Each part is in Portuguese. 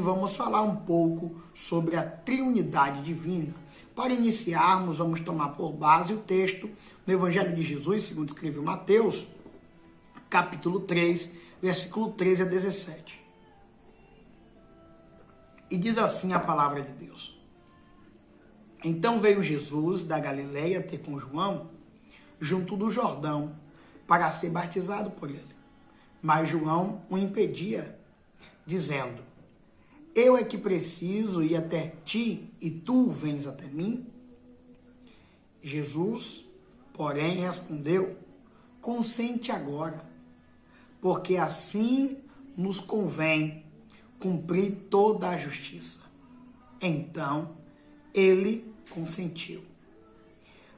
vamos falar um pouco sobre a triunidade divina. Para iniciarmos, vamos tomar por base o texto no Evangelho de Jesus, segundo escreveu Mateus, capítulo 3, versículo 13 a 17. E diz assim a palavra de Deus. Então veio Jesus da Galileia ter com João, junto do Jordão, para ser batizado por ele. Mas João o impedia, dizendo: eu é que preciso ir até ti, e tu vens até mim? Jesus, porém, respondeu: consente agora, porque assim nos convém cumprir toda a justiça. Então, ele consentiu.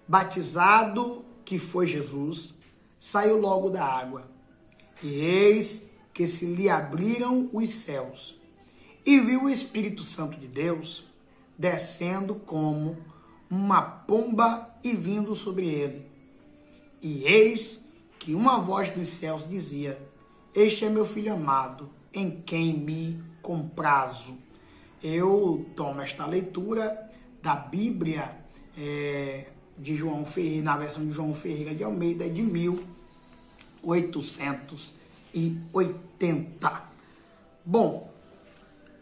Batizado que foi Jesus, saiu logo da água, e eis que se lhe abriram os céus, e viu o Espírito Santo de Deus descendo como uma pomba e vindo sobre ele. E eis que uma voz dos céus dizia: este é meu filho amado, em quem me comprazo. Eu tomo esta leitura da Bíblia de João Ferreira, na versão de João Ferreira de Almeida, de 1880. Bom,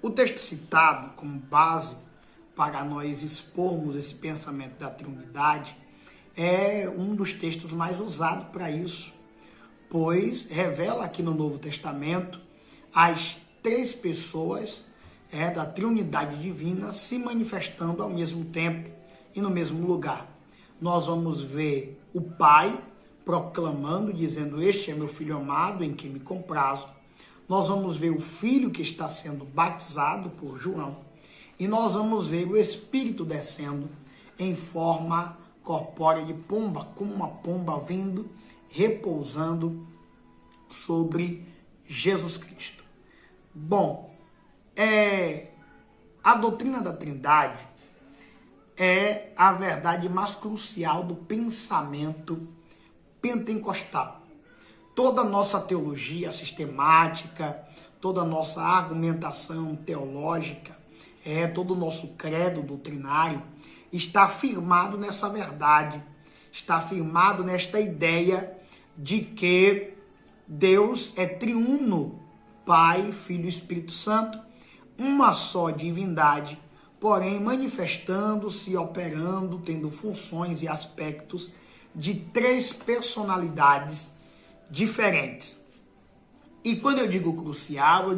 o texto citado como base para nós expormos esse pensamento da Trindade é um dos textos mais usados para isso, pois revela aqui no Novo Testamento as três pessoas da Trindade Divina se manifestando ao mesmo tempo e no mesmo lugar. Nós vamos ver o Pai proclamando, dizendo: este é meu Filho amado, em quem me comprazo. Nós vamos ver o Filho que está sendo batizado por João. E nós vamos ver o Espírito descendo em forma corpórea de pomba, como uma pomba vindo, repousando sobre Jesus Cristo. Bom, a doutrina da Trindade é a verdade mais crucial do pensamento pentecostal. Toda a nossa teologia sistemática, toda a nossa argumentação teológica, todo o nosso credo doutrinário está firmado nessa verdade, está firmado nesta ideia de que Deus é triuno, Pai, Filho e Espírito Santo, uma só divindade, porém manifestando-se, operando, tendo funções e aspectos de três personalidades diferentes. E quando eu digo crucial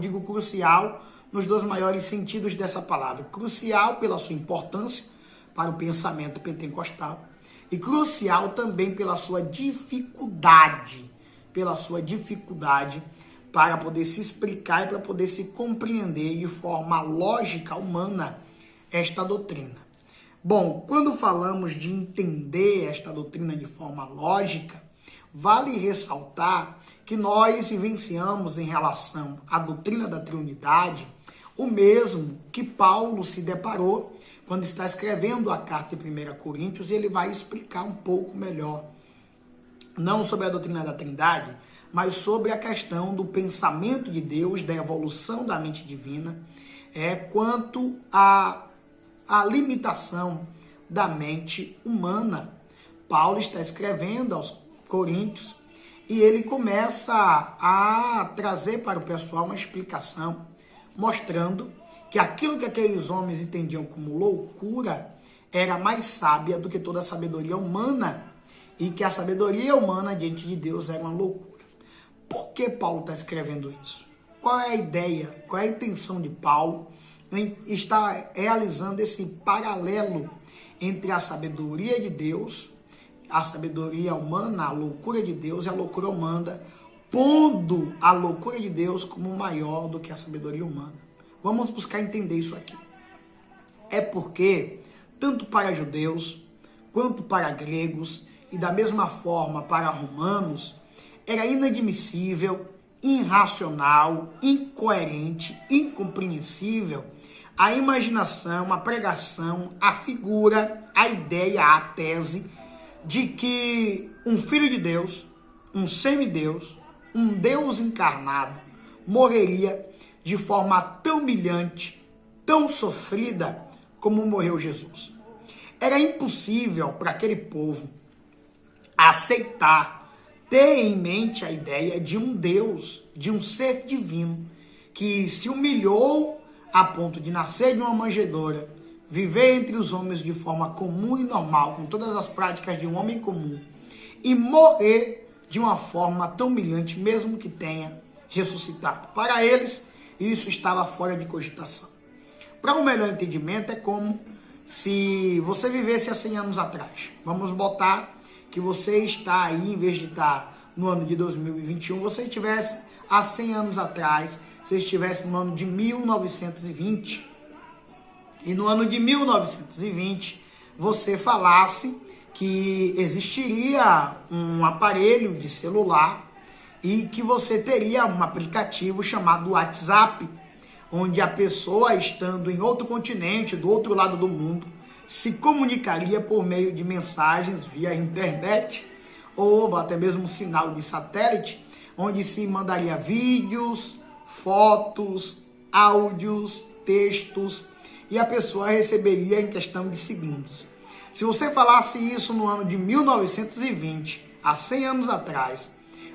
nos dois maiores sentidos dessa palavra. Crucial pela sua importância para o pensamento pentecostal e crucial também pela sua dificuldade para poder se explicar e para poder se compreender de forma lógica, humana, esta doutrina. Bom, quando falamos de entender esta doutrina de forma lógica, vale ressaltar que nós vivenciamos em relação à doutrina da Trindade o mesmo que Paulo se deparou quando está escrevendo a carta de 1 Coríntios, e ele vai explicar um pouco melhor, não sobre a doutrina da Trindade, mas sobre a questão do pensamento de Deus, da evolução da mente divina, quanto à limitação da mente humana. Paulo está escrevendo aos Coríntios e ele começa a trazer para o pessoal uma explicação, mostrando que aquilo que aqueles homens entendiam como loucura era mais sábia do que toda a sabedoria humana, e que a sabedoria humana diante de Deus era uma loucura. Por que Paulo está escrevendo isso? Qual é a ideia, qual é a intenção de Paulo em estar realizando esse paralelo entre a sabedoria de Deus, a sabedoria humana, a loucura de Deus e a loucura humana, pondo a loucura de Deus como maior do que a sabedoria humana? Vamos buscar entender isso aqui. É porque, tanto para judeus, quanto para gregos, e da mesma forma para romanos, era inadmissível, irracional, incoerente, incompreensível a imaginação, a pregação, a figura, a ideia, a tese de que um filho de Deus, um semideus, um Deus encarnado, morreria de forma tão humilhante, tão sofrida como morreu Jesus. Era impossível para aquele povo aceitar, ter em mente a ideia de um Deus, de um ser divino, que se humilhou a ponto de nascer de uma manjedoura, viver entre os homens de forma comum e normal, com todas as práticas de um homem comum, e morrer de uma forma tão humilhante, mesmo que tenha ressuscitado. Para eles, isso estava fora de cogitação. Para um melhor entendimento, é como se você vivesse há 100 anos atrás. Vamos botar que você está aí, em vez de estar no ano de 2021, você estivesse há 100 anos atrás, você estivesse no ano de 1920. E no ano de 1920, você falasse que existiria um aparelho de celular e que você teria um aplicativo chamado WhatsApp, onde a pessoa, estando em outro continente, do outro lado do mundo, se comunicaria por meio de mensagens via internet ou até mesmo sinal de satélite, onde se mandaria vídeos, fotos, áudios, textos, e a pessoa receberia em questão de segundos. Se você falasse isso no ano de 1920, há 100 anos atrás,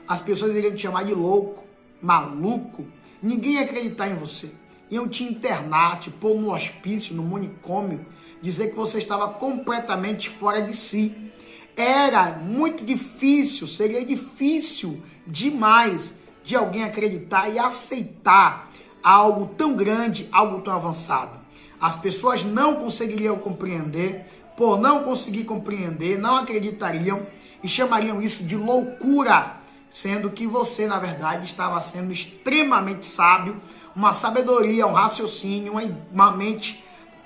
as pessoas iriam te chamar de louco, maluco, ninguém ia acreditar em você. Iam te internar, te pôr no hospício, no manicômio, dizer que você estava completamente fora de si. Era muito difícil, seria difícil demais de alguém acreditar e aceitar algo tão grande, algo tão avançado. As pessoas não conseguiriam compreender, por não conseguir compreender, não acreditariam e chamariam isso de loucura, sendo que você, na verdade, estava sendo extremamente sábio, uma sabedoria, um raciocínio, uma mente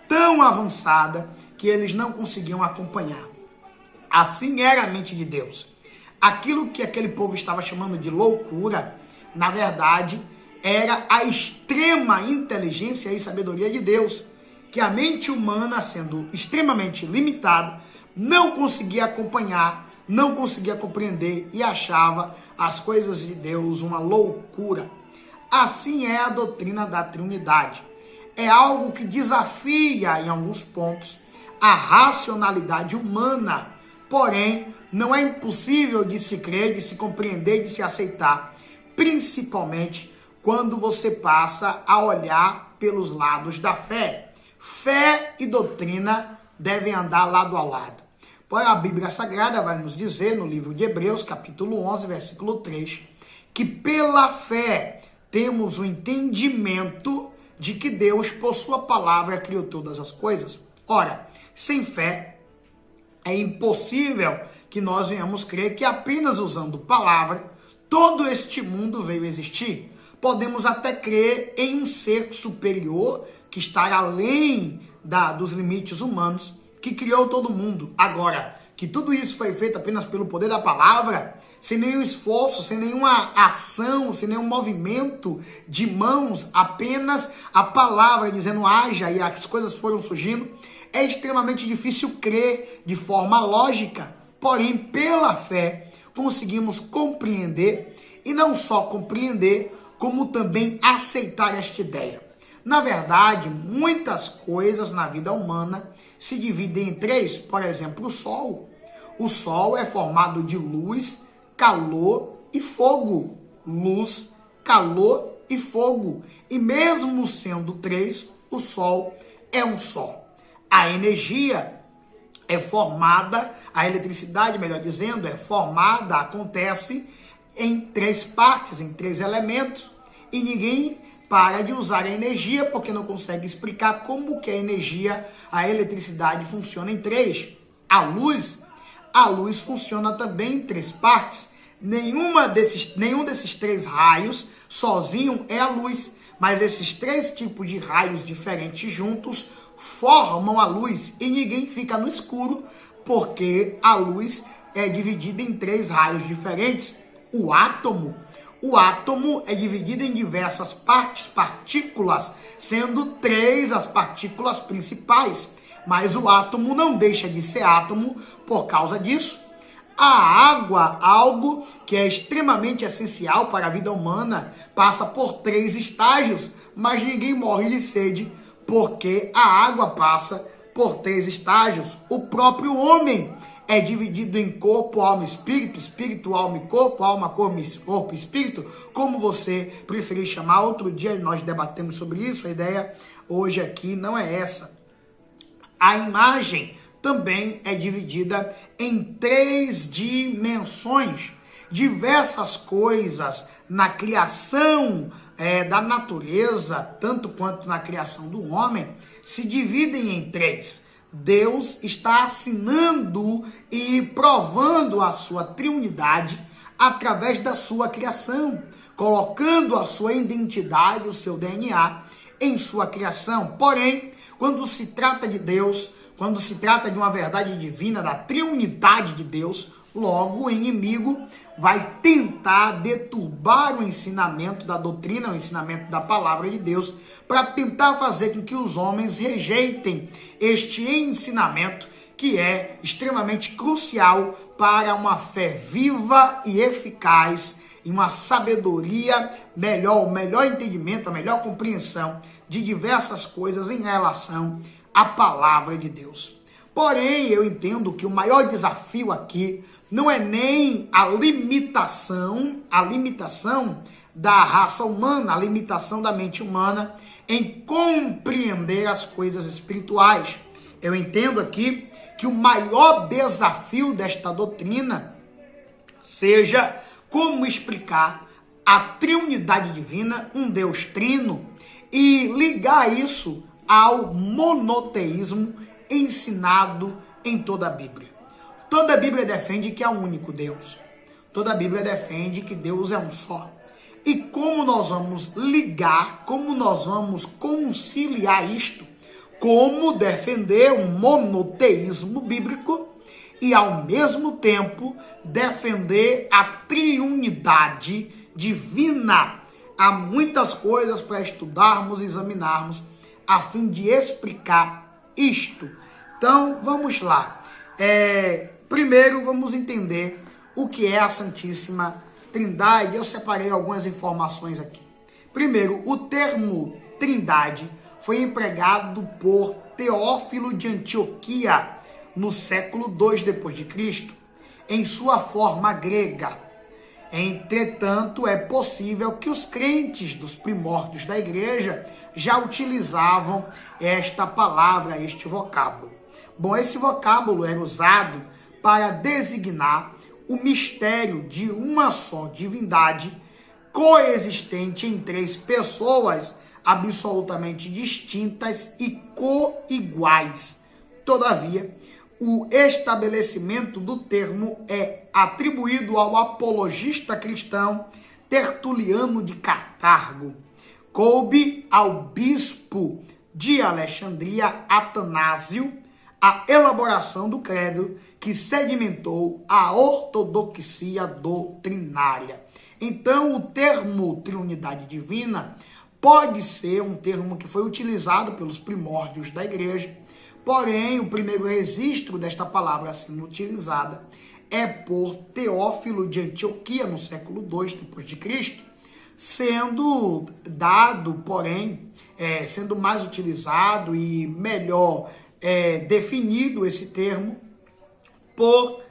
tão avançada que eles não conseguiam acompanhar. Assim era a mente de Deus. Aquilo que aquele povo estava chamando de loucura, na verdade, era a extrema inteligência e sabedoria de Deus, que a mente humana, sendo extremamente limitada, não conseguia acompanhar, não conseguia compreender e achava as coisas de Deus uma loucura. Assim é a doutrina da Trindade. É algo que desafia, em alguns pontos, a racionalidade humana. Porém, não é impossível de se crer, de se compreender, de se aceitar. Principalmente quando você passa a olhar pelos lados da fé. Fé e doutrina devem andar lado a lado. Pois a Bíblia Sagrada vai nos dizer, no livro de Hebreus, capítulo 11, versículo 3, que pela fé temos o entendimento de que Deus, por sua palavra, criou todas as coisas. Ora, sem fé, é impossível que nós venhamos crer que apenas usando palavra, todo este mundo veio existir. Podemos até crer em um ser superior, que está além dos limites humanos, que criou todo mundo. Agora, que tudo isso foi feito apenas pelo poder da palavra, sem nenhum esforço, sem nenhuma ação, sem nenhum movimento de mãos, apenas a palavra dizendo haja e as coisas foram surgindo, é extremamente difícil crer de forma lógica. Porém, pela fé, conseguimos compreender, e não só compreender, como também aceitar esta ideia. Na verdade, muitas coisas na vida humana se dividem em três. Por exemplo, o Sol. O Sol é formado de luz, calor e fogo. Luz, calor e fogo. E mesmo sendo três, o Sol é um só. A energia é formada, a eletricidade, melhor dizendo, é formada, acontece em três partes, em três elementos. E ninguém para de usar a energia porque não consegue explicar como que a energia, a eletricidade funciona em três. A luz funciona também em três partes. Nenhum desses três raios sozinho é a luz, mas esses três tipos de raios diferentes juntos formam a luz e ninguém fica no escuro porque a luz é dividida em três raios diferentes. O átomo é dividido em diversas partículas, sendo três as partículas principais. Mas o átomo não deixa de ser átomo por causa disso. A água, algo que é extremamente essencial para a vida humana, passa por três estágios mas ninguém morre de sede, porque a água passa por 3 estágios. O próprio homem é dividido em corpo, alma e espírito, espírito, alma e corpo, alma, corpo e espírito, como você preferir chamar. Outro dia nós debatemos sobre isso, a ideia hoje aqui não é essa. A imagem também é dividida em 3 dimensões. Diversas coisas na criação da natureza, tanto quanto na criação do homem, se dividem em 3. Deus está assinando e provando a sua triunidade através da sua criação, colocando a sua identidade, o seu DNA em sua criação. Porém, quando se trata de Deus, quando se trata de uma verdade divina, da triunidade de Deus, logo o inimigo vai tentar deturbar o ensinamento da doutrina, o ensinamento da palavra de Deus, para tentar fazer com que os homens rejeitem este ensinamento que é extremamente crucial para uma fé viva e eficaz e uma sabedoria melhor, o melhor entendimento, a melhor compreensão de diversas coisas em relação à palavra de Deus. Porém, eu entendo que o maior desafio aqui não é nem a limitação da raça humana, a limitação da mente humana em compreender as coisas espirituais. Eu entendo aqui que o maior desafio desta doutrina seja como explicar a triunidade divina, um Deus trino, e ligar isso ao monoteísmo ensinado em toda a Bíblia. Toda a Bíblia defende que há um único Deus. Toda a Bíblia defende que Deus é um só. E como nós vamos ligar, como nós vamos conciliar isto? Como defender um monoteísmo bíblico e, ao mesmo tempo, defender a triunidade divina? Há muitas coisas para estudarmos e examinarmos a fim de explicar isto. Então, vamos lá. Primeiro, vamos entender o que é a Santíssima Trindade. Eu separei algumas informações aqui. Primeiro, o termo Trindade foi empregado por Teófilo de Antioquia no século II d.C., em sua forma grega. Entretanto, é possível que os crentes dos primórdios da igreja já utilizavam esta palavra, este vocábulo. Bom, esse vocábulo era usado para designar o mistério de uma só divindade coexistente em 3 pessoas absolutamente distintas e coiguais. Todavia, o estabelecimento do termo é atribuído ao apologista cristão Tertuliano de Cartago. Coube ao bispo de Alexandria, Atanásio, a elaboração do credo que sedimentou a ortodoxia doutrinária. Então, o termo triunidade divina pode ser um termo que foi utilizado pelos primórdios da igreja, porém, o primeiro registro desta palavra sendo utilizada é por Teófilo de Antioquia, no século II d.C., sendo dado, porém, sendo mais utilizado e melhor definido esse termo por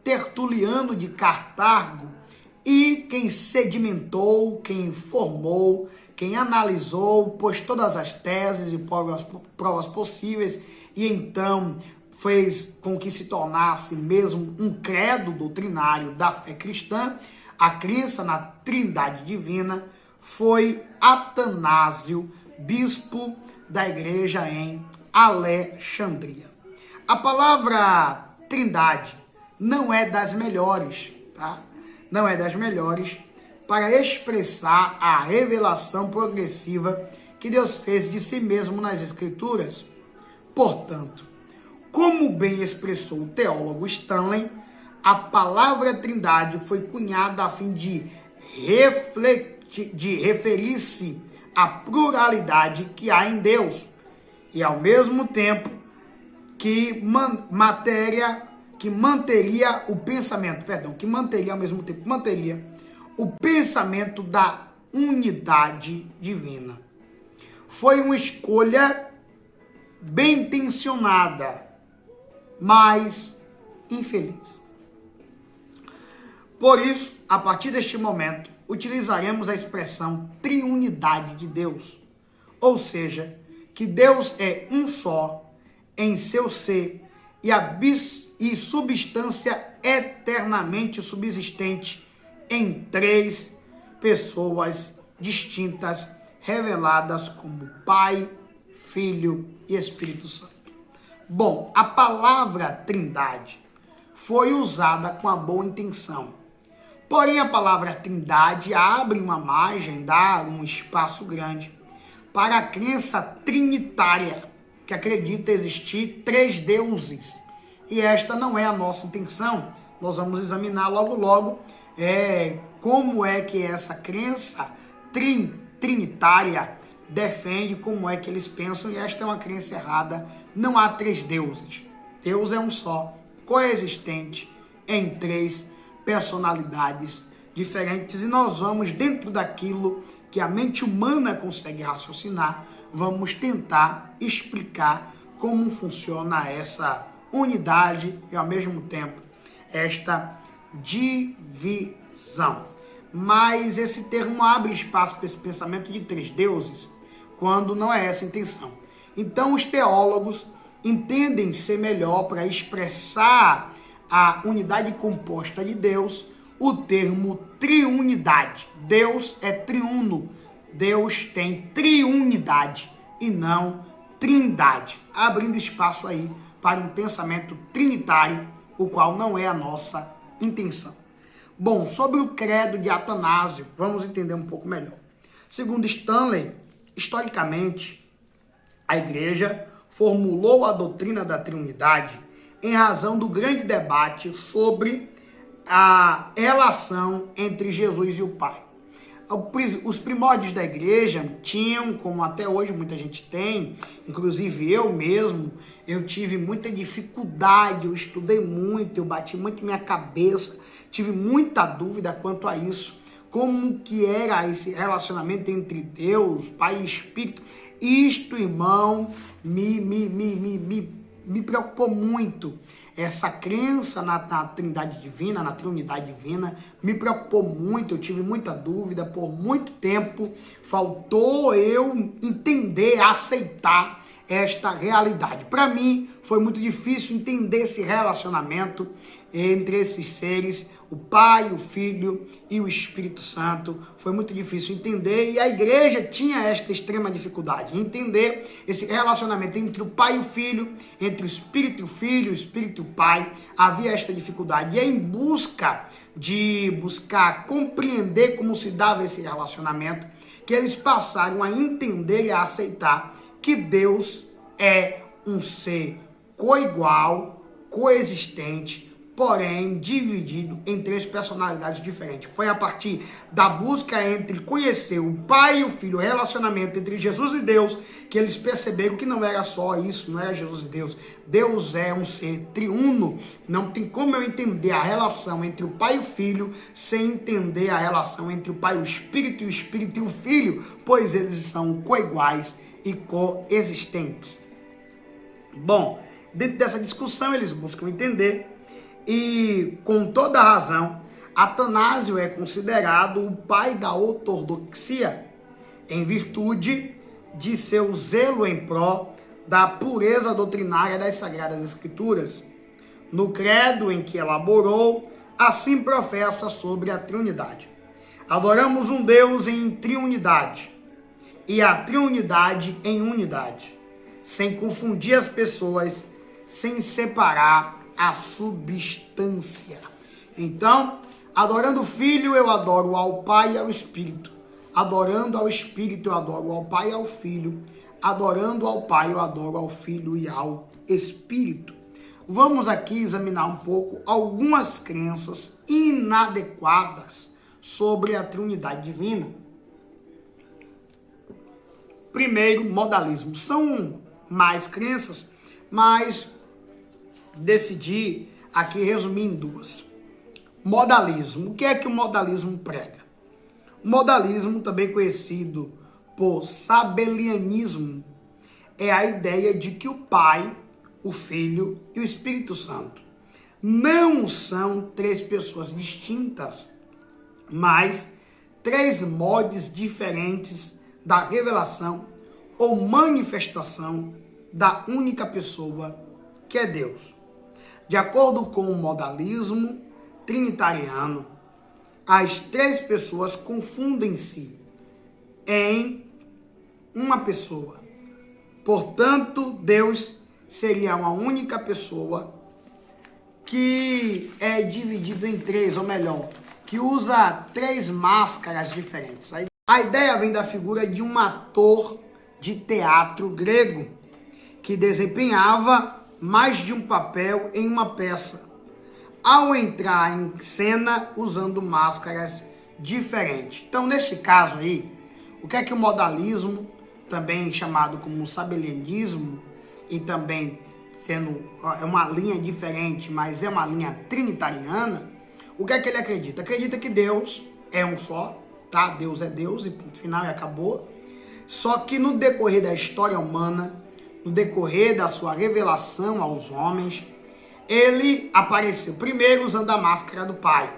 Tertuliano de Cartago, e quem sedimentou, quem formou, quem analisou, pôs todas as teses e provas possíveis, e então fez com que se tornasse mesmo um credo doutrinário da fé cristã, a crença na Trindade Divina, foi Atanásio, bispo da igreja em Alexandria. A palavra Trindade não é das melhores, tá? Não é das melhores para expressar a revelação progressiva que Deus fez de si mesmo nas Escrituras. Portanto, como bem expressou o teólogo Stanley, a palavra Trindade foi cunhada a fim de referir-se à pluralidade que há em Deus e, ao mesmo tempo, que manteria o pensamento da unidade divina. Foi uma escolha bem intencionada, mas infeliz. Por isso, a partir deste momento, utilizaremos a expressão triunidade de Deus, ou seja, que Deus é um só em seu ser e substância eternamente subsistente em três pessoas distintas, reveladas como Pai, Filho e Espírito Santo. Bom, a palavra Trindade foi usada com a boa intenção. Porém, a palavra Trindade abre uma margem, dá um espaço grande para a crença trinitária, que acredita existir três deuses. E esta não é a nossa intenção. Nós vamos examinar logo como é que essa crença trinitária defende, como é que eles pensam, e esta é uma crença errada. Não há três deuses. Deus é um só, coexistente em três personalidades diferentes, e nós vamos, dentro daquilo que a mente humana consegue raciocinar, vamos tentar explicar como funciona essa unidade e, ao mesmo tempo, esta divisão. Mas esse termo abre espaço para esse pensamento de três deuses, quando não é essa a intenção. Então, os teólogos entendem ser melhor para expressar a unidade composta de Deus o termo triunidade. Deus é triuno. Deus tem triunidade e não trindade, abrindo espaço aí para um pensamento trinitário, o qual não é a nossa intenção. Bom, sobre o credo de Atanásio, vamos entender um pouco melhor. Segundo Stanley, historicamente, a igreja formulou a doutrina da triunidade em razão do grande debate sobre a relação entre Jesus e o Pai. Os primórdios da igreja tinham, como até hoje muita gente tem, inclusive eu mesmo, eu tive muita dificuldade, eu estudei muito, eu bati muito minha cabeça, tive muita dúvida quanto a isso, como que era esse relacionamento entre Deus, Pai e Espírito. Isto, irmão, me preocupou muito. Essa crença na Trindade Divina, na Triunidade Divina, me preocupou muito, eu tive muita dúvida, por muito tempo faltou eu entender, aceitar esta realidade. Para mim, foi muito difícil entender esse relacionamento entre esses seres, o Pai, o Filho e o Espírito Santo. Foi muito difícil entender, e a igreja tinha esta extrema dificuldade em entender esse relacionamento entre o Pai e o Filho, entre o Espírito e o Filho, o Espírito e o Pai. Havia esta dificuldade, e em busca de compreender como se dava esse relacionamento, que eles passaram a entender e a aceitar que Deus é um ser coigual, coexistente, porém dividido em três personalidades diferentes. Foi a partir da busca entre conhecer o Pai e o Filho, o relacionamento entre Jesus e Deus, que eles perceberam que não era só isso, não era Jesus e Deus. Deus é um ser triuno. Não tem como eu entender a relação entre o Pai e o Filho sem entender a relação entre o Pai, o Espírito e o Filho, pois eles são coiguais e coexistentes. Bom, dentro dessa discussão eles buscam entender, e com toda razão, Atanásio é considerado o pai da ortodoxia, em virtude de seu zelo em prol da pureza doutrinária das Sagradas Escrituras. No credo em que elaborou, assim professa sobre a triunidade: adoramos um Deus em triunidade, e a triunidade em unidade, sem confundir as pessoas, sem separar a substância. Então, adorando o Filho, eu adoro ao Pai e ao Espírito. Adorando ao Espírito, eu adoro ao Pai e ao Filho. Adorando ao Pai, eu adoro ao Filho e ao Espírito. Vamos aqui examinar um pouco algumas crenças inadequadas sobre a Trindade Divina. Primeiro, modalismo. São mais crenças, mas decidi aqui resumir em duas. Modalismo. O que é que o modalismo prega? Modalismo, também conhecido por sabelianismo, é a ideia de que o Pai, o Filho e o Espírito Santo não são três pessoas distintas, mas três modos diferentes da revelação ou manifestação da única pessoa que é Deus. De acordo com o modalismo trinitariano, as três pessoas confundem-se em uma pessoa. Portanto, Deus seria uma única pessoa que é dividido em três, ou melhor, que usa três máscaras diferentes. A ideia vem da figura de um ator de teatro grego que desempenhava mais de um papel em uma peça, ao entrar em cena usando máscaras diferentes. Então, neste caso aí, o que é que o modalismo, também chamado como sabelianismo, e também sendo uma linha diferente, mas é uma linha trinitariana, o que é que ele acredita? Acredita que Deus é um só, tá? Deus é Deus e ponto final e acabou. Só que no decorrer da história humana, no decorrer da sua revelação aos homens, ele apareceu primeiro usando a máscara do Pai.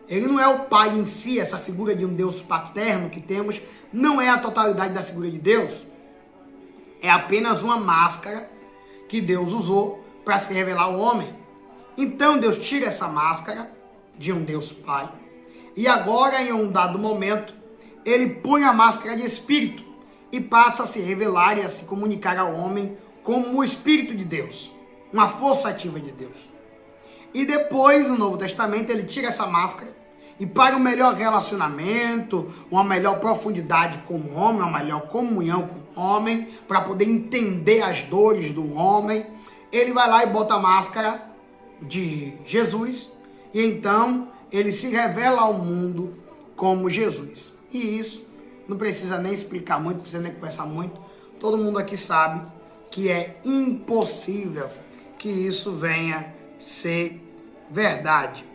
Ele não é o Pai em si, essa figura de um Deus paterno que temos, não é a totalidade da figura de Deus. É apenas uma máscara que Deus usou para se revelar ao homem. Então Deus tira essa máscara de um Deus Pai e agora, em um dado momento, ele põe a máscara de Espírito e passa a se revelar e a se comunicar ao homem como o Espírito de Deus, uma força ativa de Deus. E depois, no Novo Testamento, ele tira essa máscara e para um melhor relacionamento, uma melhor profundidade com o homem, uma melhor comunhão com o homem, para poder entender as dores do homem, ele vai lá e bota a máscara de Jesus e então ele se revela ao mundo como Jesus. E isso não precisa nem explicar muito, não precisa nem conversar muito. Todo mundo aqui sabe que é impossível que isso venha ser verdade.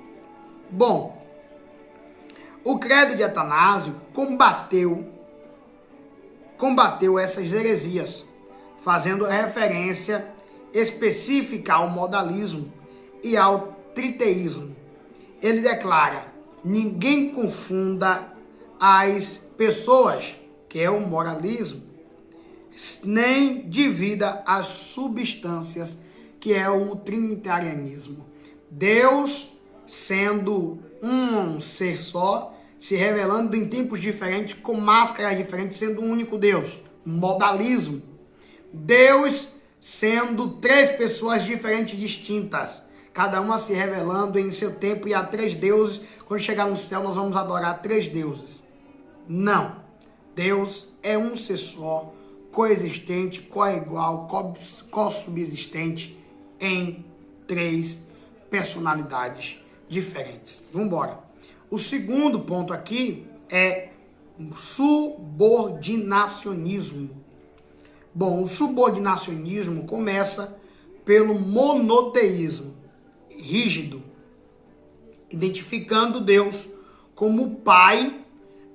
Bom, o credo de Atanásio combateu essas heresias, fazendo referência específica ao modalismo e ao triteísmo. Ele declara: ninguém confunda as pessoas, que é o moralismo, nem divida as substâncias, que é o trinitarianismo. Deus, sendo um ser só, se revelando em tempos diferentes, com máscaras diferentes, sendo um único Deus. Modalismo. Deus sendo três pessoas diferentes, distintas, cada uma se revelando em seu tempo, e há três deuses. Quando chegar no céu, nós vamos adorar três deuses. Não. Deus é um ser só, coexistente, coigual, co-subsistente em três personalidades diferentes. Vamos embora. O segundo ponto aqui é subordinacionismo. Bom, o subordinacionismo começa pelo monoteísmo rígido, identificando Deus como Pai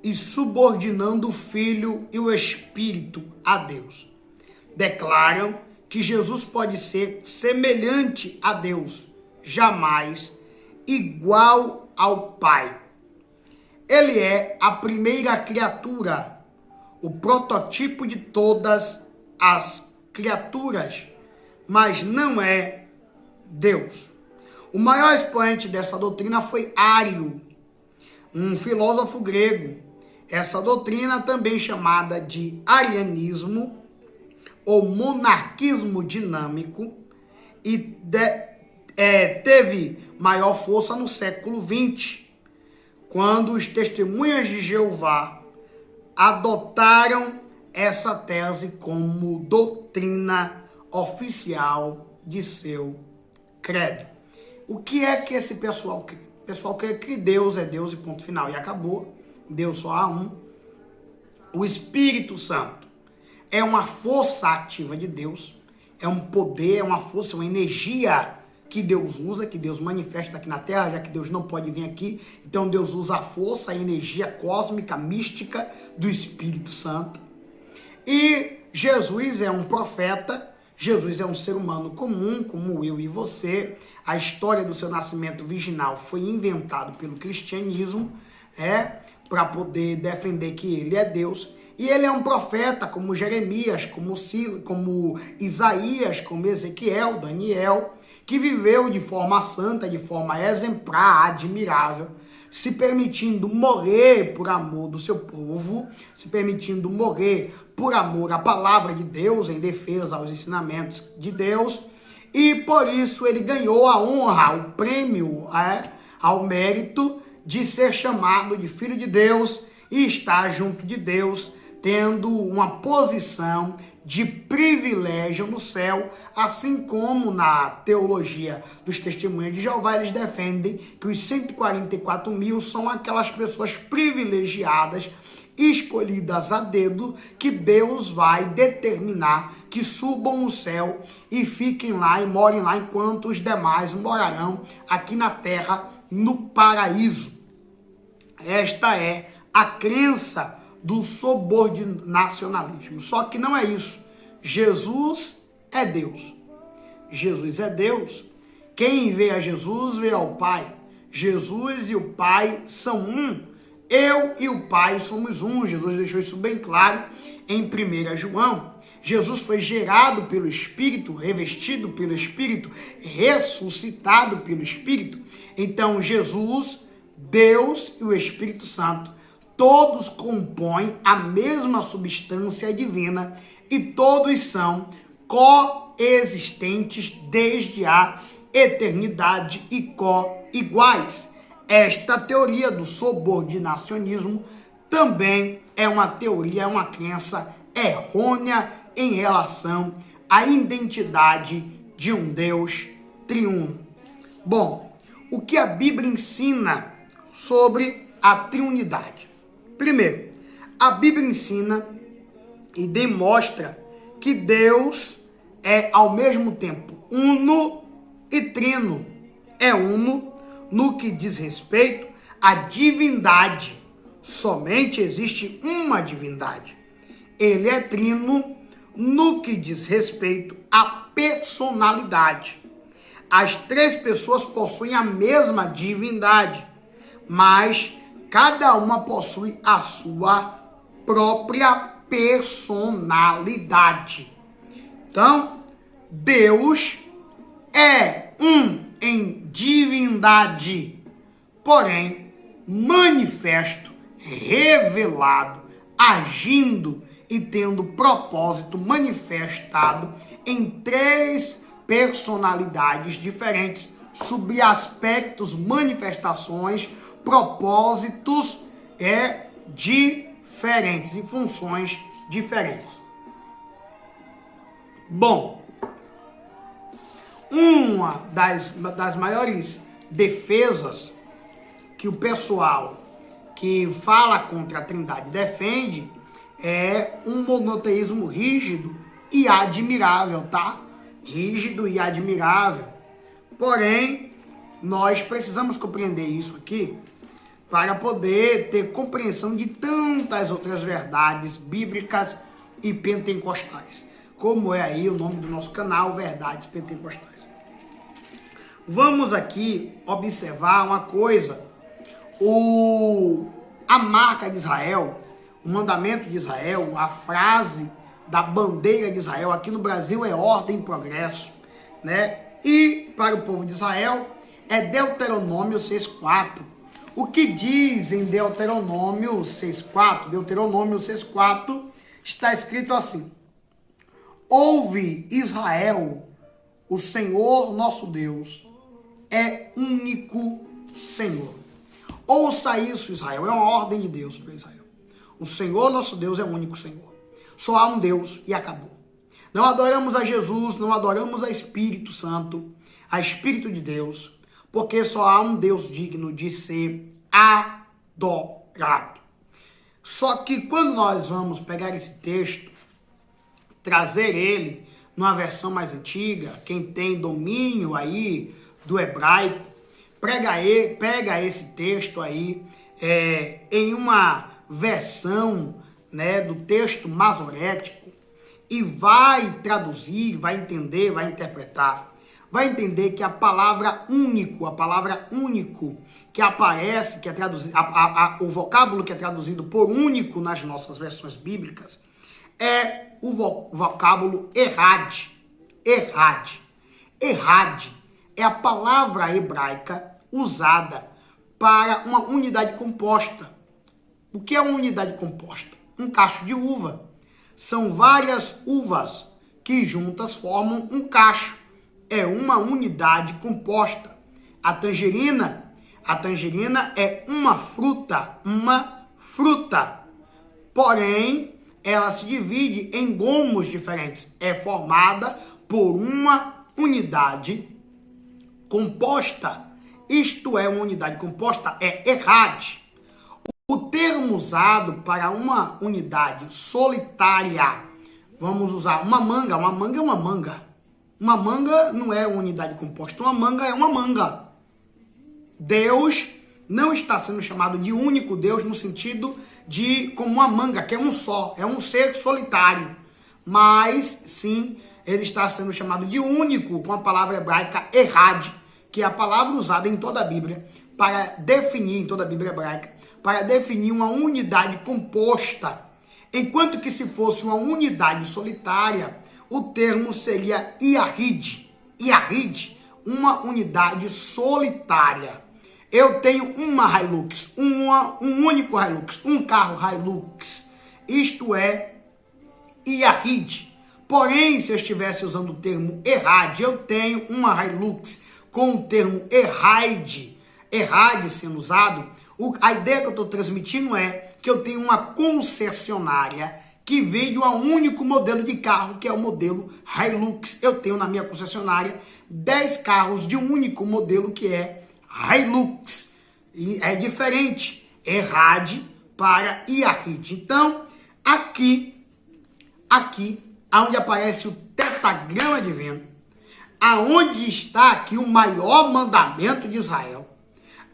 e subordinando o Filho e o Espírito a Deus. Declaram que Jesus pode ser semelhante a Deus, jamais igual ao Pai. Ele é a primeira criatura, o prototipo de todas as criaturas, mas não é Deus. O maior expoente dessa doutrina foi Ário, um filósofo grego. Essa doutrina, também chamada de arianismo ou monarquismo dinâmico, e teve maior força no século XX, quando os testemunhas de Jeová adotaram essa tese como doutrina oficial de seu credo. O que é que esse pessoal crê? O pessoal crê que Deus é Deus e ponto final, e acabou. Deus só há um. O Espírito Santo é uma força ativa de Deus, é um poder, é uma força, uma energia que Deus usa, que Deus manifesta aqui na Terra, já que Deus não pode vir aqui. Então Deus usa a força, a energia cósmica, mística do Espírito Santo. E Jesus é um profeta, Jesus é um ser humano comum, como eu e você. A história do seu nascimento virginal foi inventado pelo cristianismo, para poder defender que ele é Deus. E ele é um profeta como Jeremias, como Isaías, como Ezequiel, Daniel, que viveu de forma santa, de forma exemplar, admirável, se permitindo morrer por amor do seu povo, se permitindo morrer por amor à palavra de Deus, em defesa aos ensinamentos de Deus. E por isso ele ganhou a honra, o prêmio, ao mérito de ser chamado de Filho de Deus e estar junto de Deus, tendo uma posição de privilégio no céu, assim como na teologia dos Testemunhas de Jeová, eles defendem que os 144 mil são aquelas pessoas privilegiadas, escolhidas a dedo, que Deus vai determinar que subam no céu e fiquem lá e morem lá, enquanto os demais morarão aqui na terra, no paraíso. Esta é a crença do subordinacionalismo. Só que não é isso. Jesus é Deus. Jesus é Deus. Quem vê a Jesus vê ao Pai. Jesus e o Pai são um. Eu e o Pai somos um. Jesus deixou isso bem claro em 1 João. Jesus foi gerado pelo Espírito, revestido pelo Espírito, ressuscitado pelo Espírito. Então Jesus, Deus e o Espírito Santo, todos compõem a mesma substância divina e todos são coexistentes desde a eternidade e co-iguais. Esta teoria do subordinacionismo também é uma teoria, é uma crença errônea em relação à identidade de um Deus triuno. Bom, o que a Bíblia ensina sobre a triunidade? Primeiro, a Bíblia ensina e demonstra que Deus é ao mesmo tempo uno e trino. É uno no que diz respeito à divindade. Somente existe uma divindade. Ele é trino no que diz respeito à personalidade. As três pessoas possuem a mesma divindade, mas cada uma possui a sua própria personalidade. Então, Deus é um em divindade, porém manifesto, revelado, agindo e tendo propósito manifestado em três personalidades diferentes, subaspectos, manifestações, propósitos diferentes e funções diferentes. Bom, uma das maiores defesas que o pessoal que fala contra a Trindade defende é um monoteísmo rígido e admirável, tá? Rígido e admirável. Porém, nós precisamos compreender isso aqui para poder ter compreensão de tantas outras verdades bíblicas e pentecostais, como é aí o nome do nosso canal, Verdades Pentecostais. Vamos aqui observar uma coisa. A marca de Israel, o mandamento de Israel, a frase da bandeira de Israel, aqui no Brasil é ordem e progresso, né? E para o povo de Israel é Deuteronômio 6,4. O que diz em Deuteronômio 6,4? Deuteronômio 6,4 está escrito assim: ouve, Israel, o Senhor nosso Deus é único Senhor. Ouça isso, Israel. É uma ordem de Deus para Israel. O Senhor nosso Deus é o único Senhor. Só há um Deus e acabou. Não adoramos a Jesus, não adoramos a Espírito Santo, a Espírito de Deus, porque só há um Deus digno de ser adorado. Só que quando nós vamos pegar esse texto, trazer ele numa versão mais antiga, quem tem domínio aí do hebraico, pega esse texto aí em uma versão, né, do texto masorético e vai traduzir, vai entender, vai interpretar. Vai entender que a palavra único que aparece, que é traduzido, o vocábulo que é traduzido por único nas nossas versões bíblicas, é o vocábulo errad. Errad. Errad é a palavra hebraica usada para uma unidade composta. O que é uma unidade composta? Um cacho de uva. São várias uvas que juntas formam um cacho. É uma unidade composta. A tangerina é uma fruta. Porém, ela se divide em gomos diferentes. É formada por uma unidade composta. Isto é, uma unidade composta é errad. O termo usado para uma unidade solitária, vamos usar uma manga. Uma manga é uma manga. Uma manga não é uma unidade composta. Uma manga é uma manga. Deus não está sendo chamado de único Deus no sentido de como uma manga, que é um só, é um ser solitário. Mas, sim, ele está sendo chamado de único com a palavra hebraica errad, que é a palavra usada em toda a Bíblia para definir, em toda a Bíblia hebraica, para definir uma unidade composta. Enquanto que se fosse uma unidade solitária, o termo seria Yahid. Yahid, uma unidade solitária. Eu tenho uma Hilux, um único Hilux, um carro Hilux. Isto é Yahid. Porém, se eu estivesse usando o termo errad, eu tenho uma Hilux com o termo errad sendo usado, a ideia que eu estou transmitindo é que eu tenho uma concessionária que vende um único modelo de carro, que é o modelo Hilux. Eu tenho na minha concessionária 10 carros de um único modelo, que é Hilux. E é diferente, errad para Yahid. Então, aqui, onde aparece o tetragrama divino, aonde está aqui o maior mandamento de Israel,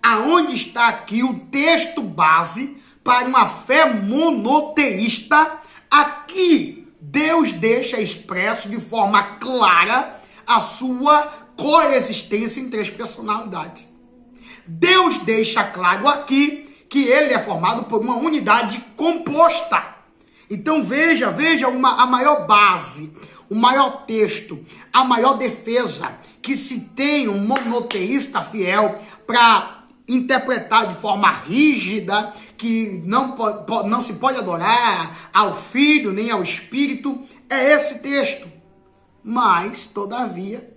aonde está aqui o texto base para uma fé monoteísta, aqui Deus deixa expresso de forma clara a sua coexistência em 3 personalidades. Deus deixa claro aqui que ele é formado por uma unidade composta. Então veja a maior base, o maior texto, a maior defesa que se tem um monoteísta fiel para interpretar de forma rígida que não se pode adorar ao Filho nem ao Espírito, é esse texto. Mas, todavia,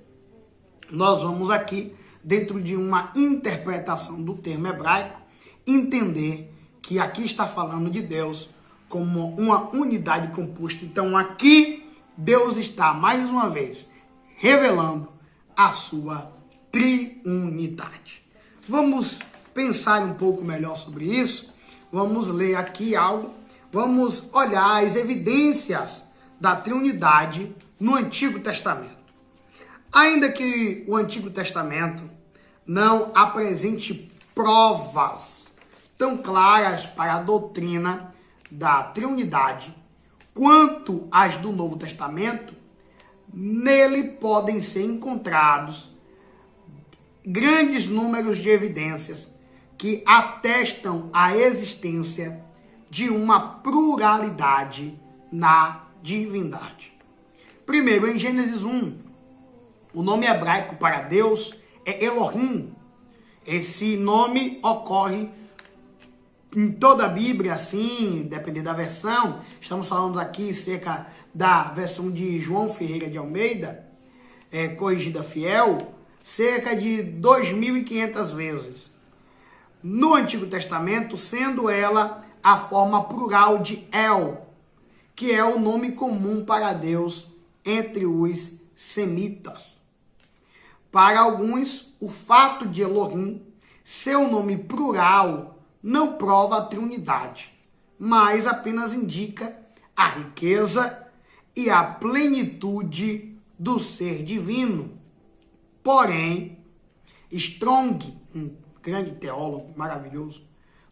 nós vamos aqui, dentro de uma interpretação do termo hebraico, entender que aqui está falando de Deus como uma unidade composta. Então, aqui, Deus está, mais uma vez, revelando a sua triunidade. Vamos pensar um pouco melhor sobre isso. Vamos ler aqui algo. Vamos olhar as evidências da triunidade no Antigo Testamento. Ainda que o Antigo Testamento não apresente provas tão claras para a doutrina da triunidade quanto as do Novo Testamento, nele podem ser encontrados grandes números de evidências que atestam a existência de uma pluralidade na divindade. Primeiro, em Gênesis 1, o nome hebraico para Deus é Elohim. Esse nome ocorre em toda a Bíblia, assim, dependendo da versão. Estamos falando aqui cerca da versão de João Ferreira de Almeida, corrigida fiel, cerca de 2.500 vezes. No Antigo Testamento, sendo ela a forma plural de El, que é o nome comum para Deus entre os semitas. Para alguns, o fato de Elohim ser um nome plural não prova a triunidade, mas apenas indica a riqueza e a plenitude do ser divino. Porém, Strong, um grande teólogo maravilhoso,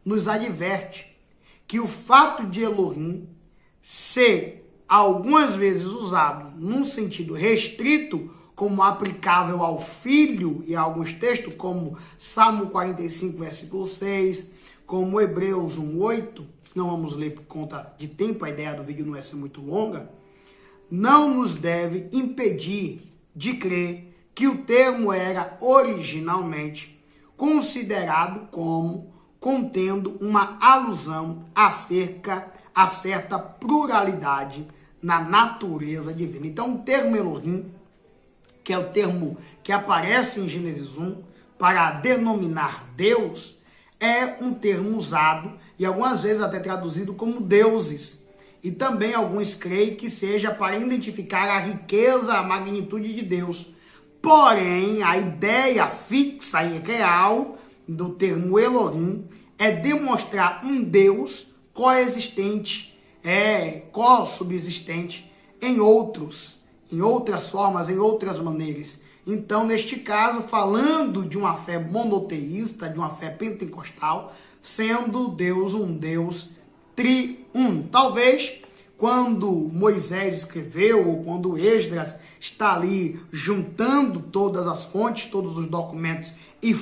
nos adverte que o fato de Elohim ser algumas vezes usado num sentido restrito, como aplicável ao filho, e alguns textos, como Salmo 45, versículo 6, como Hebreus 1:8, não vamos ler por conta de tempo, a ideia do vídeo não é ser muito longa, não nos deve impedir de crer que o termo era originalmente considerado como contendo uma alusão acerca a certa pluralidade na natureza divina. Então, o termo Elohim, que é o termo que aparece em Gênesis 1 para denominar Deus, é um termo usado e algumas vezes até traduzido como deuses. E também alguns creem que seja para identificar a riqueza, a magnitude de Deus. Porém, a ideia fixa e real do termo Elohim é demonstrar um Deus coexistente, co-subsistente em outras formas, em outras maneiras. Então, neste caso, falando de uma fé monoteísta, de uma fé pentecostal, sendo Deus um Deus triun. Talvez quando Moisés escreveu, ou quando Esdras está ali juntando todas as fontes, todos os documentos e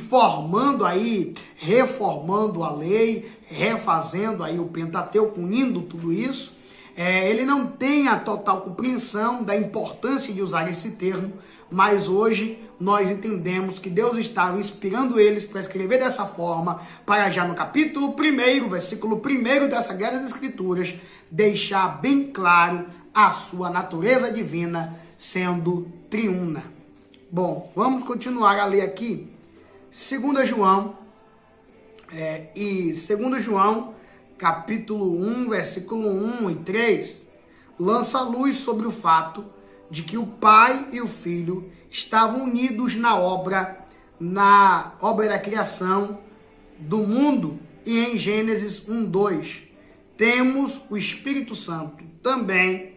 reformando a lei, refazendo aí o Pentateuco, unindo tudo isso, ele não tem a total compreensão da importância de usar esse termo, mas hoje nós entendemos que Deus estava inspirando eles para escrever dessa forma, para já no capítulo 1, versículo 1 das Sagradas Escrituras, deixar bem claro a sua natureza divina, sendo triuna. Bom, vamos continuar a ler aqui 2 João, e 2 João, capítulo 1, versículo 1 e 3, lança luz sobre o fato de que o Pai e o Filho estavam unidos na obra da criação do mundo, e em Gênesis 1:2 temos o Espírito Santo também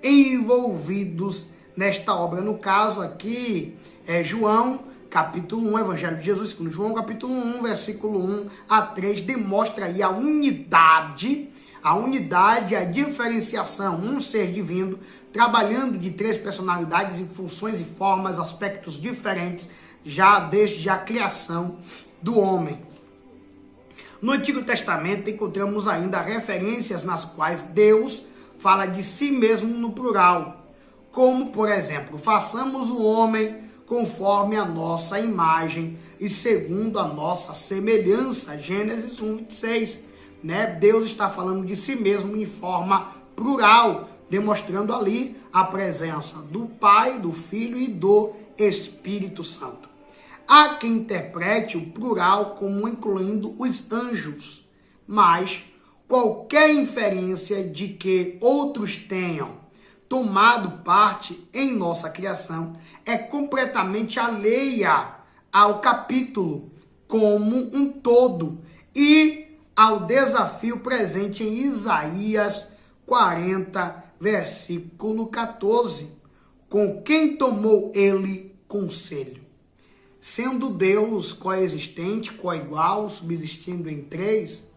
envolvidos nesta obra. No caso aqui, João, capítulo 1, Evangelho de Jesus, segundo João, capítulo 1, versículo 1 a 3, demonstra aí a unidade, a diferenciação, um ser divino, trabalhando de três personalidades em funções e formas, aspectos diferentes, já desde a criação do homem. No Antigo Testamento encontramos ainda referências nas quais Deus fala de si mesmo no plural, como, por exemplo, façamos o homem conforme a nossa imagem e segundo a nossa semelhança, Gênesis 1:26, Deus está falando de si mesmo em forma plural, demonstrando ali a presença do Pai, do Filho e do Espírito Santo. Há quem interprete o plural como incluindo os anjos, mas qualquer inferência de que outros tenham tomado parte em nossa criação é completamente alheia ao capítulo como um todo e ao desafio presente em Isaías 40, versículo 14. Com quem tomou ele conselho? Sendo Deus coexistente, coigual, subsistindo em três,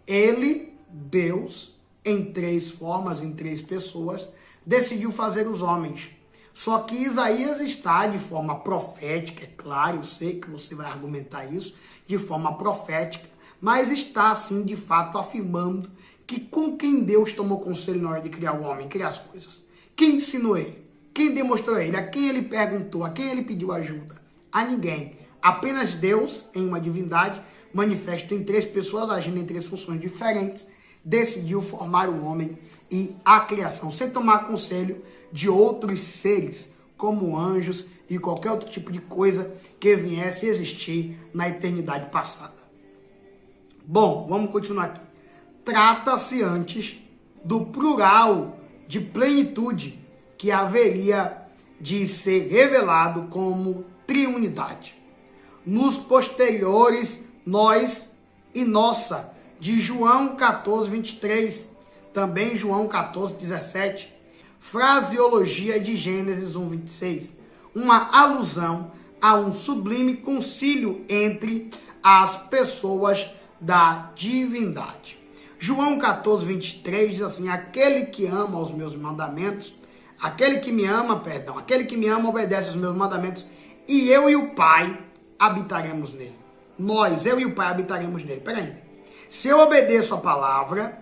ele, Deus, em três formas, em três pessoas, decidiu fazer os homens. Só que Isaías está de forma profética, é claro, eu sei que você vai argumentar isso, de forma profética, mas está, assim, de fato, afirmando que com quem Deus tomou conselho na hora de criar o homem, criar as coisas. Quem ensinou ele? Quem demonstrou ele? A quem ele perguntou? A quem ele pediu ajuda? A ninguém. Apenas Deus, em uma divindade, manifesto em três pessoas, agindo em três funções diferentes, decidiu formar o homem e a criação, sem tomar conselho de outros seres, como anjos e qualquer outro tipo de coisa que viesse a existir na eternidade passada. Bom, vamos continuar aqui. Trata-se antes do plural de plenitude que haveria de ser revelado como triunidade. Nos posteriores, nós e nossa, de João 14, 23, também João 14, 17, fraseologia de Gênesis 1:26, uma alusão a um sublime concílio entre as pessoas da divindade. João 14:23 diz assim: aquele que ama os meus mandamentos, aquele que me ama obedece aos meus mandamentos, e eu e o Pai habitaremos nele. Eu e o Pai habitaremos nele. Peraí. Se eu obedeço a palavra,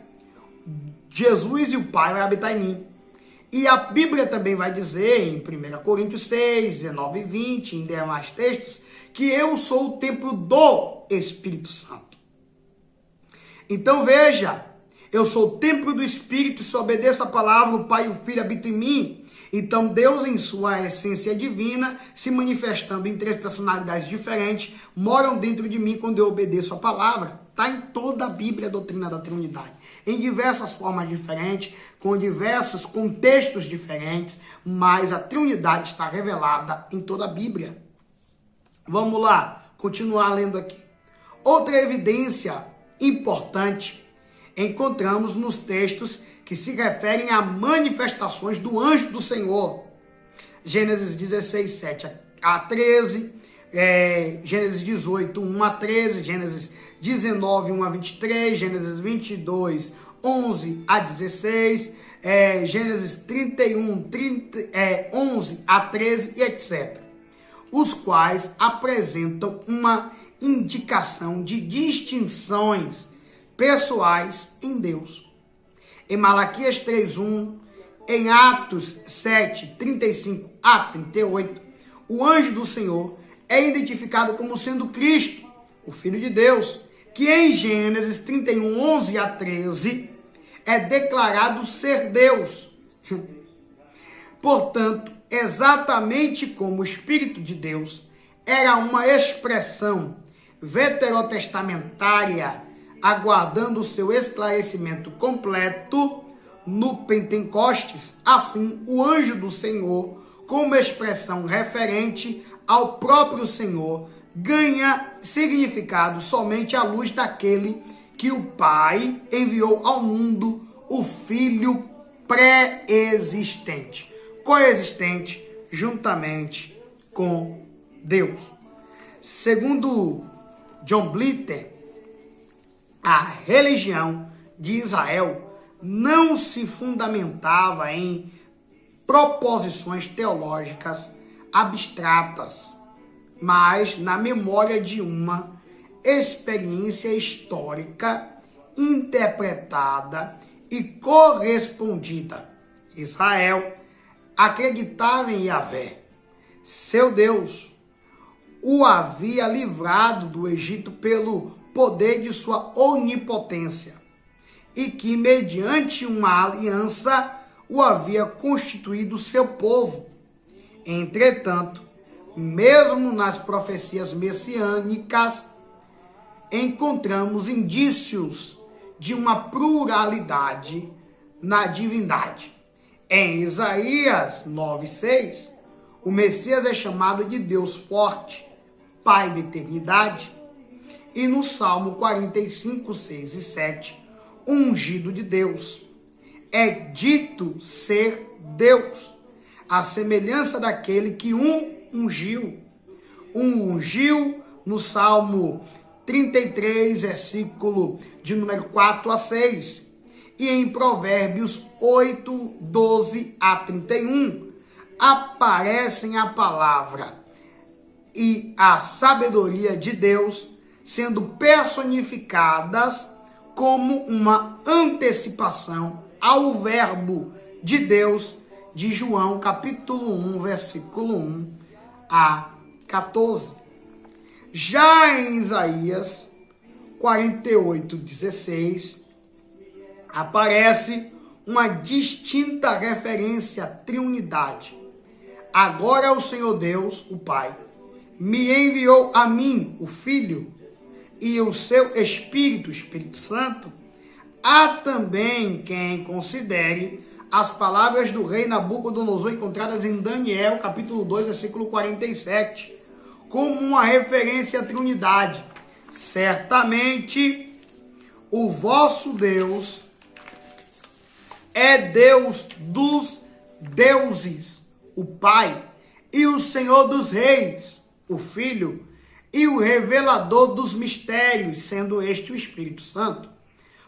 Jesus e o Pai vai habitar em mim. E a Bíblia também vai dizer, em 1 Coríntios 6, 19 e 20, em demais textos, que eu sou o templo do Espírito Santo. Então veja, eu sou o templo do Espírito, se eu obedeço a palavra, o Pai e o Filho habitam em mim. Então Deus, em sua essência divina, se manifestando em 3 personalidades diferentes, moram dentro de mim quando eu obedeço a palavra. Está em toda a Bíblia a doutrina da Trindade, em diversas formas diferentes, com diversos contextos diferentes, mas a Trindade está revelada em toda a Bíblia. Vamos lá, continuar lendo aqui. Outra evidência importante encontramos nos textos que se referem a manifestações do anjo do Senhor. Gênesis 16, 7 a 13, Gênesis 18, 1 a 13, Gênesis 19, 1 a 23, Gênesis 22, 11 a 16, Gênesis 31, 11 a 13 e etc. Os quais apresentam uma indicação de distinções pessoais em Deus. Em Malaquias 3:1, em Atos 7, 35 a 38, o anjo do Senhor é identificado como sendo Cristo, o Filho de Deus, que em Gênesis 31, 11 a 13, é declarado ser Deus. Portanto, exatamente como o Espírito de Deus era uma expressão veterotestamentária, aguardando o seu esclarecimento completo no Pentecostes, assim o anjo do Senhor, como expressão referente ao próprio Senhor, ganha significado somente à luz daquele que o Pai enviou ao mundo, o Filho pré-existente, coexistente juntamente com Deus. Segundo John Blitter, a religião de Israel não se fundamentava em proposições teológicas abstratas, mas na memória de uma experiência histórica interpretada e correspondida. Israel acreditava em Yahvé, seu Deus, o havia livrado do Egito pelo poder de sua onipotência, e que, mediante uma aliança, o havia constituído seu povo. Entretanto, mesmo nas profecias messiânicas, encontramos indícios de uma pluralidade na divindade. Em Isaías 9:6, o Messias é chamado de Deus forte, Pai da eternidade. E no Salmo 45, 6 e 7, ungido de Deus. É dito ser Deus, a semelhança daquele que ungiu. Ungiu no Salmo 33, versículo de número 4 a 6. E em Provérbios 8, 12 a 31, aparecem a palavra e a sabedoria de Deus sendo personificadas como uma antecipação ao verbo de Deus de João, capítulo 1, versículo 1 a 14. Já em Isaías 48, 16, aparece uma distinta referência à Trindade. Agora o Senhor Deus, o Pai, me enviou a mim, o Filho, e o seu Espírito, o Espírito Santo. Há também quem considere as palavras do rei Nabucodonosor encontradas em Daniel, capítulo 2, versículo 47, como uma referência à Trindade. Certamente, o vosso Deus é Deus dos deuses, o Pai, e o Senhor dos Reis, o Filho, e o revelador dos mistérios, sendo este o Espírito Santo.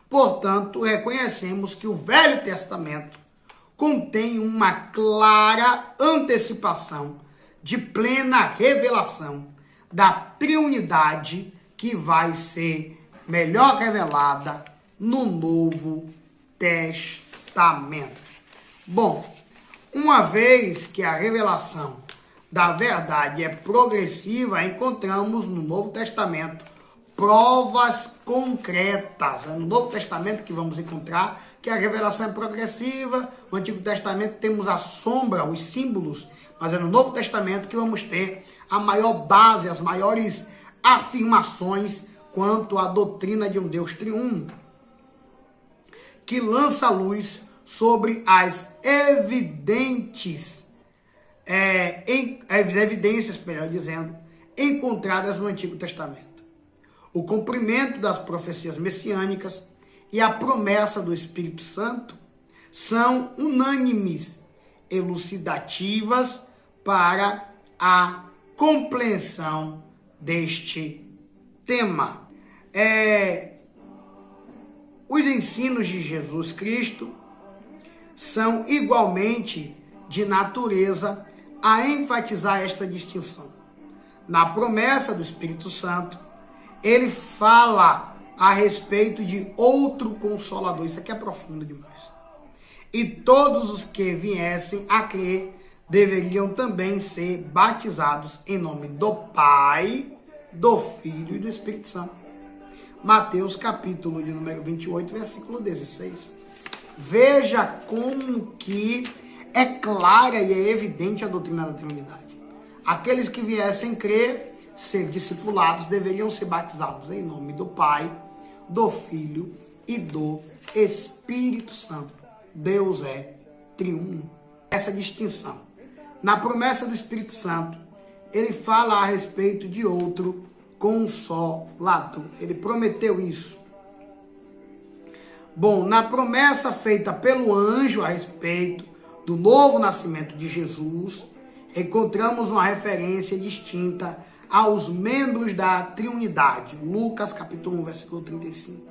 Portanto, reconhecemos que o Velho Testamento contém uma clara antecipação de plena revelação da triunidade que vai ser melhor revelada no Novo Testamento. Bom, uma vez que a revelação da verdade é progressiva, encontramos no Novo Testamento provas concretas. É no Novo Testamento que vamos encontrar que a revelação é progressiva. No Antigo Testamento temos a sombra, os símbolos, mas é no Novo Testamento que vamos ter a maior base, as maiores afirmações quanto à doutrina de um Deus triuno, que lança luz sobre as evidências, melhor dizendo, encontradas no Antigo Testamento. O cumprimento das profecias messiânicas e a promessa do Espírito Santo são unânimes, elucidativas para a compreensão deste tema. Os ensinos de Jesus Cristo são igualmente de natureza a enfatizar esta distinção. Na promessa do Espírito Santo, ele fala a respeito de outro Consolador. Isso aqui é profundo demais. E todos os que viessem a crer deveriam também ser batizados em nome do Pai, do Filho e do Espírito Santo. Mateus capítulo de número 28, versículo 16. Veja como que é clara e é evidente a doutrina da Trindade. Aqueles que viessem crer, ser discipulados, deveriam ser batizados em nome do Pai, do Filho e do Espírito Santo. Deus é triuno. Essa distinção. Na promessa do Espírito Santo, ele fala a respeito de outro Consolador. Ele prometeu isso. Bom, na promessa feita pelo anjo a respeito do novo nascimento de Jesus, encontramos uma referência distinta aos membros da Trindade. Lucas capítulo 1, versículo 35.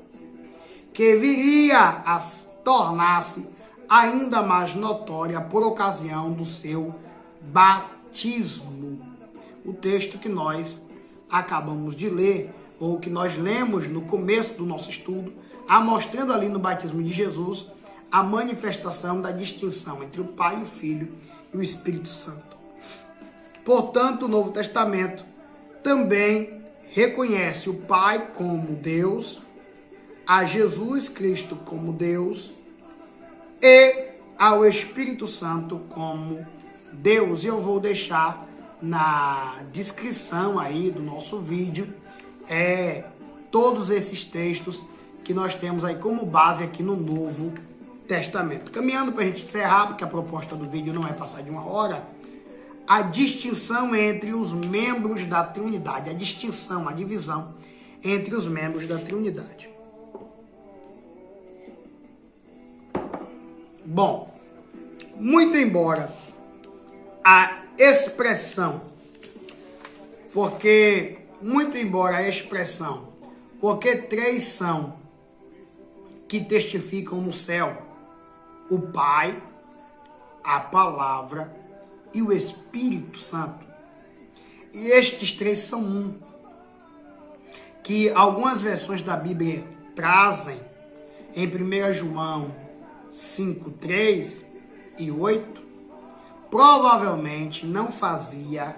Que viria a tornar-se ainda mais notória por ocasião do seu batismo. O texto que nós acabamos de ler, ou que nós lemos no começo do nosso estudo, mostrando ali no batismo de Jesus a manifestação da distinção entre o Pai, o Filho e o Espírito Santo. Portanto, o Novo Testamento também reconhece o Pai como Deus, a Jesus Cristo como Deus e ao Espírito Santo como Deus. E eu vou deixar na descrição aí do nosso vídeo todos esses textos que nós temos aí como base aqui no Novo Testamento. Caminhando para a gente encerrar, porque a proposta do vídeo não é passar de 1 hora, a distinção entre os membros da Trindade, a divisão entre os membros da Trindade. Bom, muito embora a expressão, porque três são que testificam no céu: o Pai, a Palavra e o Espírito Santo. E estes três são um. Que algumas versões da Bíblia trazem em 1 João 5, 3 e 8, provavelmente não fazia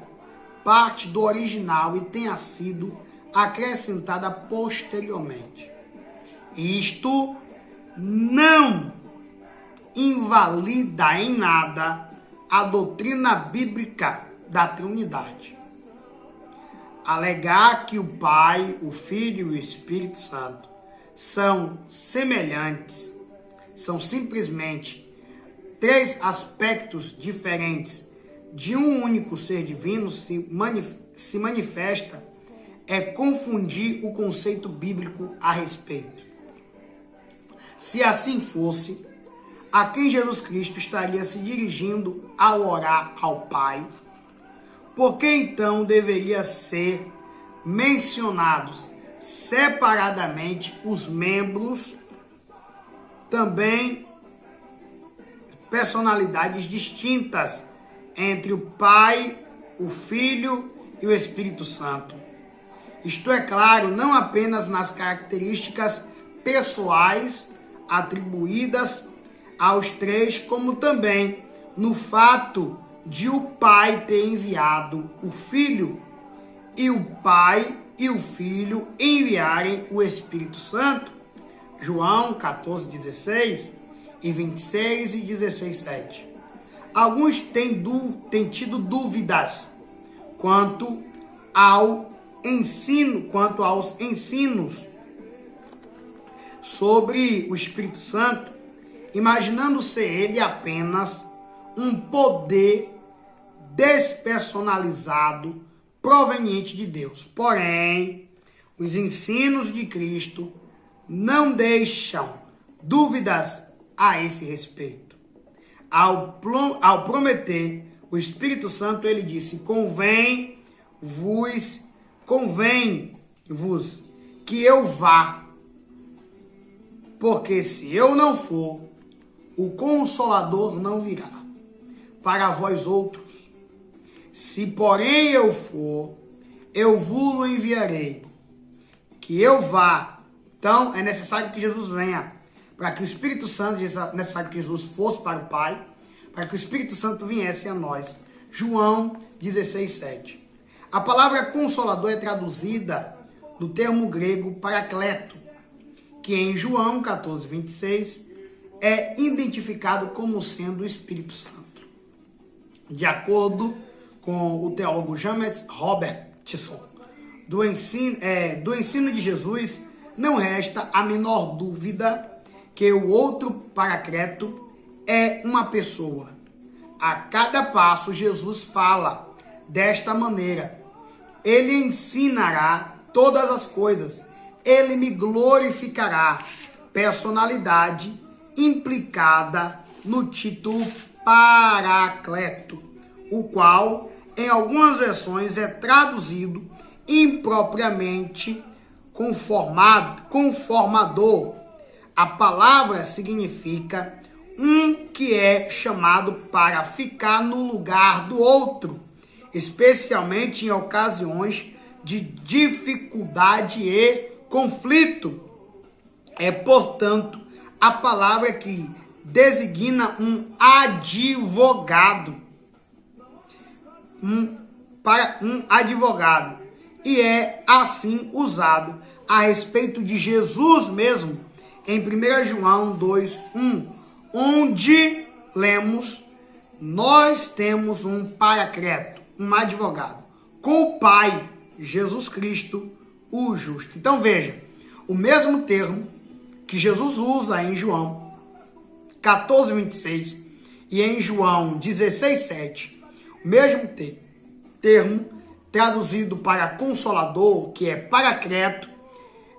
parte do original e tenha sido acrescentada posteriormente. Isto não invalida em nada a doutrina bíblica da Trindade. Alegar que o Pai, o Filho e o Espírito Santo são semelhantes, são simplesmente três aspectos diferentes de um único ser divino se manifesta é confundir o conceito bíblico a respeito. Se assim fosse, a quem Jesus Cristo estaria se dirigindo ao orar ao Pai, porque então deveria ser mencionados separadamente os membros, também personalidades distintas entre o Pai, o Filho e o Espírito Santo. Isto é claro, não apenas nas características pessoais atribuídas aos três, como também no fato de o Pai ter enviado o Filho e o Pai e o Filho enviarem o Espírito Santo. João 14:16 e 26 e 16:7. Alguns têm tido dúvidas quanto aos ensinos sobre o Espírito Santo, imaginando ser ele apenas um poder despersonalizado proveniente de Deus. Porém, os ensinos de Cristo não deixam dúvidas a esse respeito. Ao prometer o Espírito Santo, ele disse: convém-vos que eu vá, porque se eu não for, o Consolador não virá para vós outros. Se, porém, eu for, eu vos enviarei. Que eu vá. Então, é necessário que Jesus venha. Para que o Espírito Santo, é necessário que Jesus fosse para o Pai, para que o Espírito Santo viesse a nós. João 16:7. A palavra Consolador é traduzida no termo grego Paracleto, que em João 14:26 é identificado como sendo o Espírito Santo. De acordo com o teólogo James Robertson, do ensino de Jesus, não resta a menor dúvida que o outro Paracleto é uma pessoa. A cada passo, Jesus fala desta maneira: ele ensinará todas as coisas, ele me glorificará. Personalidade implicada no título Paracleto, o qual, em algumas versões, é traduzido impropriamente conformador. A palavra significa um que é chamado para ficar no lugar do outro, especialmente em ocasiões de dificuldade e conflito. É, portanto, a palavra que designa um advogado, para um advogado, e é assim usado a respeito de Jesus mesmo, em 1 João 2:1, onde lemos: nós temos um Paracleto, um advogado, com o Pai, Jesus Cristo, o justo. Então veja, o mesmo termo que Jesus usa em João 14:26 e em João 16:7, o mesmo termo traduzido para Consolador, que é Paracleto,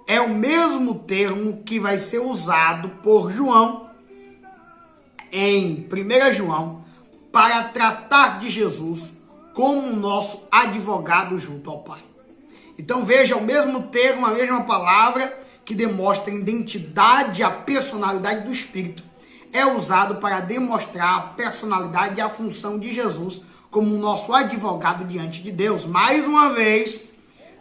é o mesmo termo que vai ser usado por João em 1 João para tratar de Jesus como nosso advogado junto ao Pai. Então veja, o mesmo termo, a mesma palavra que demonstra a identidade e a personalidade do Espírito é usado para demonstrar a personalidade e a função de Jesus como nosso advogado diante de Deus. Mais uma vez,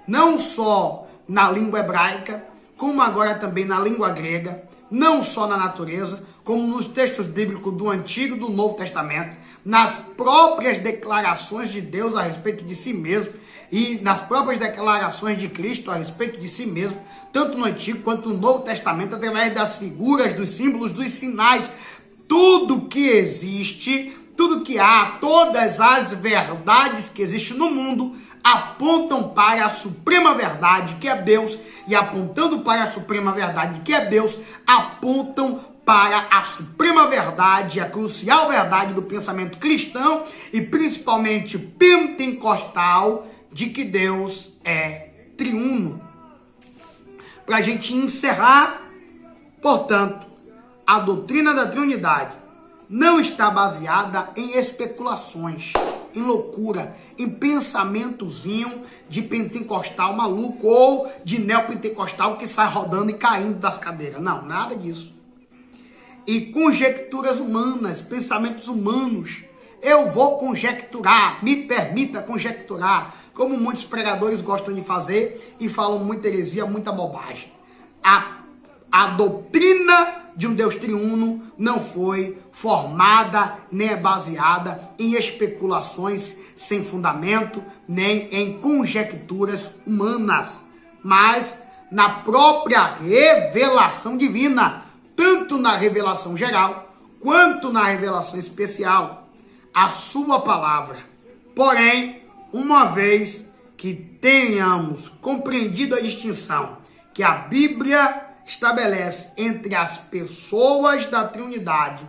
não só na língua hebraica, como agora também na língua grega, não só na natureza, como nos textos bíblicos do Antigo e do Novo Testamento, nas próprias declarações de Deus a respeito de si mesmo e nas próprias declarações de Cristo a respeito de si mesmo, tanto no Antigo quanto no Novo Testamento, através das figuras, dos símbolos, dos sinais. Tudo que existe, tudo que há, todas as verdades que existem no mundo apontam para a suprema verdade, que é Deus, e apontando para a suprema verdade, que é Deus, apontam para a suprema verdade, a crucial verdade do pensamento cristão e principalmente pentecostal, de que Deus é triuno. Para a gente encerrar, portanto, a doutrina da Trindade não está baseada em especulações, em loucura, em pensamentozinho de pentecostal maluco ou de neopentecostal que sai rodando e caindo das cadeiras. Não, nada disso. E conjecturas humanas, pensamentos humanos. Eu vou conjecturar, me permita conjecturar, como muitos pregadores gostam de fazer e falam muita heresia, muita bobagem. A doutrina de um Deus triuno não foi formada, nem é baseada em especulações sem fundamento, nem em conjecturas humanas, mas na própria revelação divina, tanto na revelação geral, quanto na revelação especial, a sua palavra. Porém, uma vez que tenhamos compreendido a distinção que a Bíblia estabelece entre as pessoas da Trindade,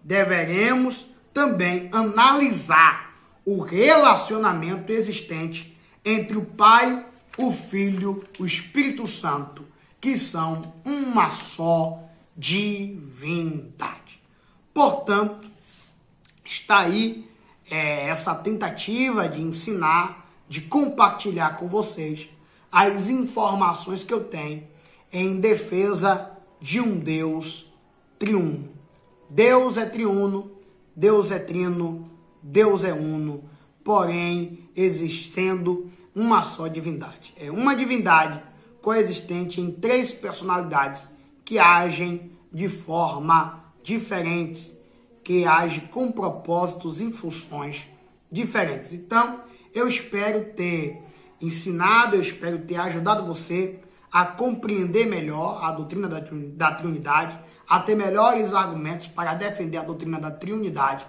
deveremos também analisar o relacionamento existente entre o Pai, o Filho, o Espírito Santo, que são uma só divindade. Portanto, está aí essa tentativa de ensinar, de compartilhar com vocês as informações que eu tenho em defesa de um Deus triuno. Deus é triuno, Deus é trino, Deus é uno, porém existendo uma só divindade. É uma divindade coexistente em três personalidades que agem de forma diferentes, que agem com propósitos e funções diferentes. Então, eu espero ter ensinado, eu espero ter ajudado você a compreender melhor a doutrina da Trindade, a ter melhores argumentos para defender a doutrina da Trindade